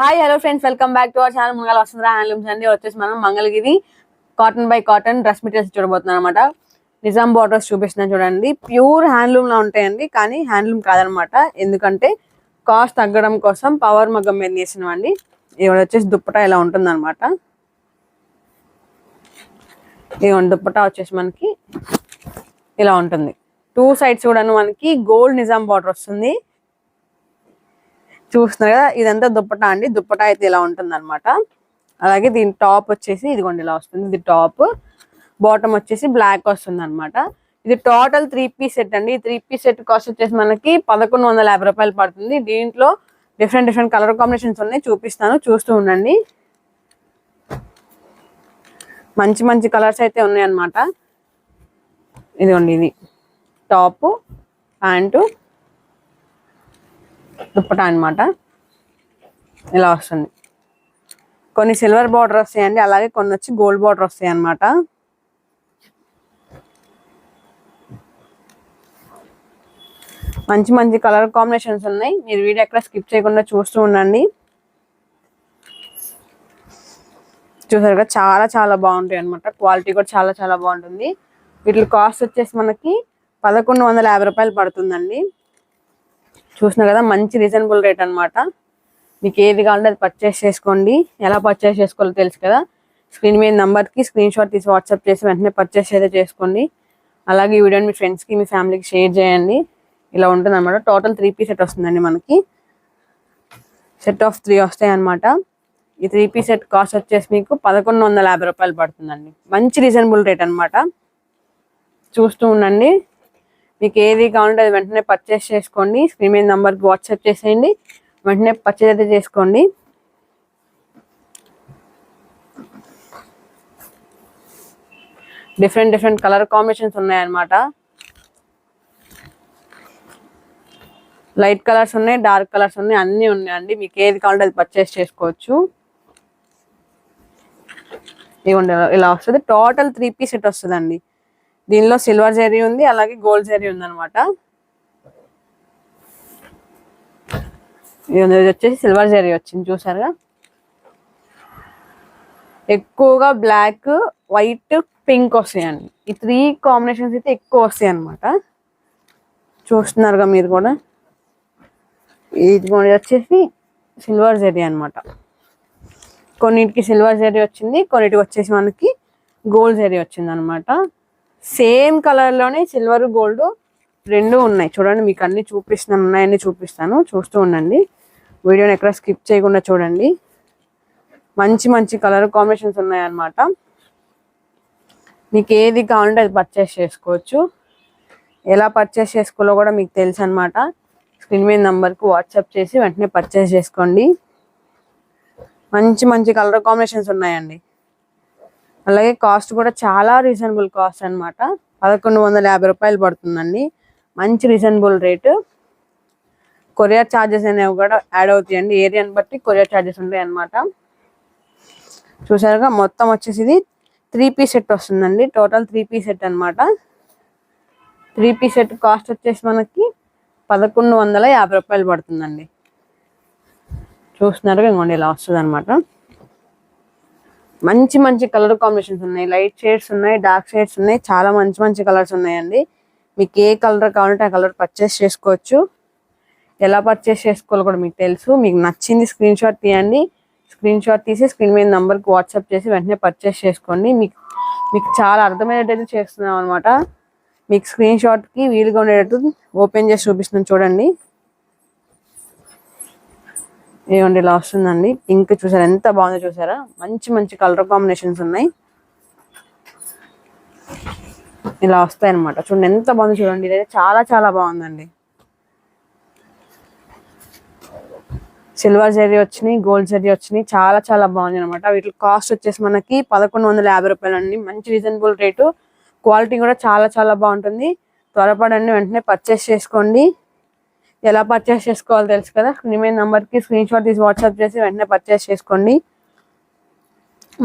Hi hello friends, welcome back to our channel మంగళ Vasundhara handlooms అండి. వచ్చేసి మనం Mangalagiri cotton by cotton dress materials చూడబోతున్నాం అనమాట. నిజాం బార్డర్స్ చూపిస్తున్నాను చూడండి. ప్యూర్ హ్యాండ్లూమ్ లా ఉంటాయండి, కానీ హ్యాండ్లూమ్ కాదనమాట. ఎందుకంటే కాస్ట్ తగ్గడం కోసం పవర్ మగ్గం మీద వేసినవండి. ఇవి వచ్చేసి దుప్పటా ఇలా ఉంటుంది అనమాట. ఇదిగోండి దుప్పటా వచ్చేసి మనకి ఇలా ఉంటుంది. టూ సైడ్స్ కూడా మనకి గోల్డ్ నిజాం బార్డర్ వస్తుంది. చూస్తున్నారు కదా, ఇదంతా దుప్పటా అండి. దుప్పటా అయితే ఇలా ఉంటుంది అనమాట. అలాగే దీని టాప్ వచ్చేసి ఇదిగోండి ఇలా వస్తుంది. ఇది టాప్, బాటమ్ వచ్చేసి బ్లాక్ వస్తుంది అనమాట. ఇది టోటల్ 3 పీస్ సెట్ అండి. 3 పీస్ సెట్ కాస్ట్ వచ్చేసి మనకి 1150 రూపాయలు పడుతుంది. దీంట్లో డిఫరెంట్ కలర్ కాంబినేషన్స్ ఉన్నాయి, చూపిస్తాను, చూస్తూ ఉండండి. మంచి మంచి కలర్స్ అయితే ఉన్నాయి అనమాట. ఇదిగోండి ఇది టాప్, ప్యాంటు, దుప్పటా అనమాట. ఇలా వస్తుంది. కొన్ని సిల్వర్ బార్డర్ వస్తాయండి, అలాగే కొన్ని వచ్చి గోల్డ్ బార్డర్ వస్తాయి అనమాట. మంచి మంచి కలర్ కాంబినేషన్స్ ఉన్నాయి. మీరు వీడియో ఎక్కడ స్కిప్ చేయకుండా చూస్తూ ఉండండి. చూసారు కదా, చాలా చాలా బాగుంటాయి అనమాట. క్వాలిటీ కూడా చాలా చాలా బాగుంటుంది. వీటి కాస్ట్ వచ్చేసి మనకి 1150 రూపాయలు పడుతుందండి. చూసినా కదా, మంచి రీజనబుల్ రేట్ అనమాట. మీకు ఏది కావాలంటే అది పర్చేస్ చేసుకోండి. ఎలా పర్చేస్ చేసుకోవాలో తెలుసు కదా. స్క్రీన్ మీద నెంబర్కి స్క్రీన్ షాట్ తీసి వాట్సాప్ చేసి వెంటనే పర్చేస్ అయితే చేసుకోండి. అలాగే ఈ వీడియోని మీ ఫ్రెండ్స్కి మీ ఫ్యామిలీకి షేర్ చేయండి. ఇలా ఉంటుంది అనమాట. టోటల్ 3 పీస్ సెట్ వస్తుందండి మనకి. సెట్ ఆఫ్ 3 వస్తాయి అనమాట. ఈ 3 పీస్ సెట్ కాస్ట్ వచ్చేసి మీకు 1150 రూపాయలు పడుతుందండి. మంచి రీజనబుల్ రేట్ అనమాట. చూస్తూ ఉండండి. మీకు ఏది కావాలంటే అది వెంటనే పర్చేస్ చేసుకోండి. స్క్రీన్ మీద నెంబర్కి వాట్సాప్ చేసేయండి, వెంటనే పర్చేస్ అయితే చేసుకోండి. డిఫరెంట్ కలర్ కాంబినేషన్స్ ఉన్నాయన్నమాట. లైట్ కలర్స్ ఉన్నాయి, డార్క్ కలర్స్ ఉన్నాయి, అన్నీ ఉన్నాయండి. మీకు ఏది కావాలంటే అది పర్చేస్ చేసుకోవచ్చు. ఇవ్వండి ఇలా వస్తుంది. టోటల్ 3 పీస్ సెట్ వస్తుందండి. దీనిలో సిల్వర్ జరీ ఉంది, అలాగే గోల్డ్ జరీ ఉంది అనమాట. ఇది వచ్చేసి సిల్వర్ జరీ వచ్చింది, చూసారుగా. ఎక్కువగా బ్లాక్, వైట్, పింక్ వస్తాయండి. ఈ 3 కాంబినేషన్స్ అయితే ఎక్కువ వస్తాయి అనమాట. చూస్తున్నారుగా మీరు కూడా. ఇది వచ్చేసి సిల్వర్ జరీ అనమాట. కొన్నిటికి సిల్వర్ జరీ వచ్చింది, కొన్నిటికి వచ్చేసి మనకి గోల్డ్ జరీ వచ్చింది అనమాట. సేమ్ కలర్లోనే సిల్వర్ గోల్డ్ రెండు ఉన్నాయి. చూడండి, మీకు అన్ని చూపిస్తున్నాను, ఉన్నాయని చూపిస్తాను, చూస్తూ ఉండండి. వీడియోని ఎక్కడ స్కిప్ చేయకుండా చూడండి. మంచి మంచి కలర్ కాంబినేషన్స్ ఉన్నాయన్నమాట. మీకు ఏది కావాలంటే అది పర్చేస్ చేసుకోవచ్చు. ఎలా పర్చేస్ చేసుకోవాలో కూడా మీకు తెలుసు అనమాట. స్క్రీన్ మీద నెంబర్కి వాట్సాప్ చేసి వెంటనే పర్చేస్ చేసుకోండి. మంచి మంచి కలర్ కాంబినేషన్స్ ఉన్నాయండి. అలాగే కాస్ట్ కూడా చాలా రీజనబుల్ కాస్ట్ అనమాట. 1150 రూపాయలు పడుతుందండి. మంచి రీజనబుల్ రేటు. కొరియర్ ఛార్జెస్ అనేవి కూడా యాడ్ అవుతాయండి. ఏరియాని బట్టి కొరియర్ ఛార్జెస్ ఉంటాయి అనమాట. చూసారుగా, మొత్తం వచ్చేసి ఇది 3 పీస్ సెట్ వస్తుందండి. టోటల్ 3 పీస్ సెట్ అనమాట. 3 పీస్ సెట్ కాస్ట్ వచ్చేసి మనకి 1150 రూపాయలు పడుతుందండి. చూస్తున్నారుగా, ఇంకోండి ఇలా వస్తుంది అనమాట. మంచి మంచి కలర్ కాంబినేషన్స్ ఉన్నాయి. లైట్ షేడ్స్ ఉన్నాయి, డార్క్ షేడ్స్ ఉన్నాయి, చాలా మంచి మంచి కలర్స్ ఉన్నాయండి. మీకు ఏ కలర్ కావాలంటే ఆ కలర్ పర్చేస్ చేసుకోవచ్చు. ఎలా పర్చేస్ చేసుకోవాలో కూడా మీకు తెలుసు. మీకు నచ్చింది స్క్రీన్ షాట్ తీయండి. స్క్రీన్ షాట్ తీసి స్క్రీన్ మీద నెంబర్కి వాట్సాప్ చేసి వెంటనే పర్చేస్ చేసుకోండి. మీకు చాలా అర్థమయ్యేటట్టు చేస్తున్నాం అనమాట. మీకు స్క్రీన్ షాట్కి వీలుగా ఉండేటట్టు ఓపెన్ చేసి చూపిస్తున్నాను చూడండి. ఏమండి ఇలా వస్తుందండి. పింక్ చూసారా, ఎంత బాగుందో చూసారా. మంచి మంచి కలర్ కాంబినేషన్స్ ఉన్నాయి. ఇలా వస్తాయి అనమాట. చూడండి ఎంత బాగుంది చూడండి. ఇదైతే చాలా చాలా బాగుందండి. సిల్వర్ జరీ వచ్చినాయి, గోల్డ్ జరీ వచ్చినాయి, చాలా చాలా బాగుంది అనమాట. వీటి కాస్ట్ వచ్చేసి మనకి 1150 రూపాయలు అండి. మంచి రీజనబుల్ రేటు. క్వాలిటీ కూడా చాలా చాలా బాగుంటుంది. త్వరపడండి, వెంటనే పర్చేస్ చేసుకోండి. ఎలా పర్చేస్ చేసుకోవాలో తెలుసు కదా. మీ నెంబర్కి స్క్రీన్ షాట్ తీసి వాట్సాప్ చేసి వెంటనే పర్చేస్ చేసుకోండి.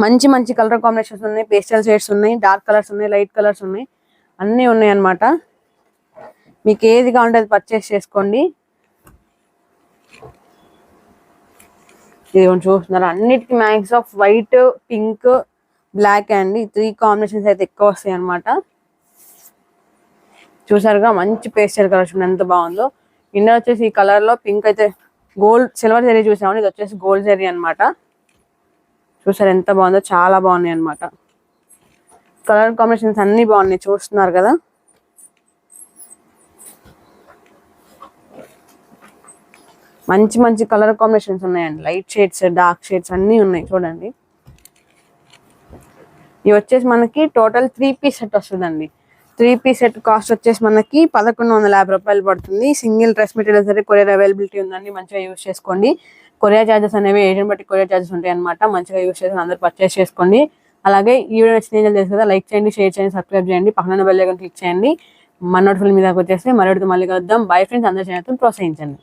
మంచి మంచి కలర్ కాంబినేషన్స్ ఉన్నాయి. పేస్టల్ షేడ్స్ ఉన్నాయి, డార్క్ కలర్స్ ఉన్నాయి, లైట్ కలర్స్ ఉన్నాయి, అన్నీ ఉన్నాయి అన్నమాట. మీకు ఏది కావాలంటే అది పర్చేస్ చేసుకోండి. ఇది చూస్తున్నారు, అన్నిటికీ max of white, pink, black అండి. 3 కాంబినేషన్స్ అయితే ఎక్కువ వస్తాయి అనమాట. చూసారుగా మంచి పేస్టల్ కలర్ చూడండి ఎంత బాగుందో. ఇందులో వచ్చేసి ఈ కలర్ లో పింక్ అయితే గోల్డ్ సిల్వర్ జరీ చూసాము, ఇది వచ్చేసి గోల్డ్ జరీ అనమాట. చూసారు ఎంత బాగుందో, చాలా బాగున్నాయి అనమాట. కలర్ కాంబినేషన్స్ అన్ని బాగున్నాయి చూస్తున్నారు కదా. మంచి మంచి కలర్ కాంబినేషన్స్ ఉన్నాయండి. లైట్ షేడ్స్, డార్క్ షేడ్స్ అన్ని ఉన్నాయి చూడండి. ఇవి వచ్చేసి మనకి టోటల్ 3 పీస్ సెట్ వస్తుందండి. 3 పీస్ సెట్ కాస్ట్ వచ్చేసి మనకి 1150 రూపాయలు పడుతుంది. సింగిల్ డ్రెస్ మెటీరియల్ సరే కొరియర్ అవైలబిలిటీ ఉందండి, మంచిగా యూజ్ చేసుకోండి. కొరియర్ చార్జెస్ అనేవి ఏజెంట్ బట్టి కొరియర్ చార్జెస్ ఉంటాయి అనమాట. మంచిగా యూజ్ చేసుకుని అందరూ పర్చేస్ చేసుకోండి. అలాగే ఈ వీడియో నచ్చిన ఏం చేస్తారు కదా, లైక్ చేయండి, షేర్ చేయండి, సబ్స్క్రైబ్ చేయండి, పక్కన బెల్ ఐకాన్ క్లిక్ చేయండి. మన నోటిఫికేషన్ మీద వచ్చేసి మరొకటి మళ్ళీ కలుద్దాం. బై ఫ్రెండ్స్, అందరూ ఛానల్ ప్రోత్సహించండి.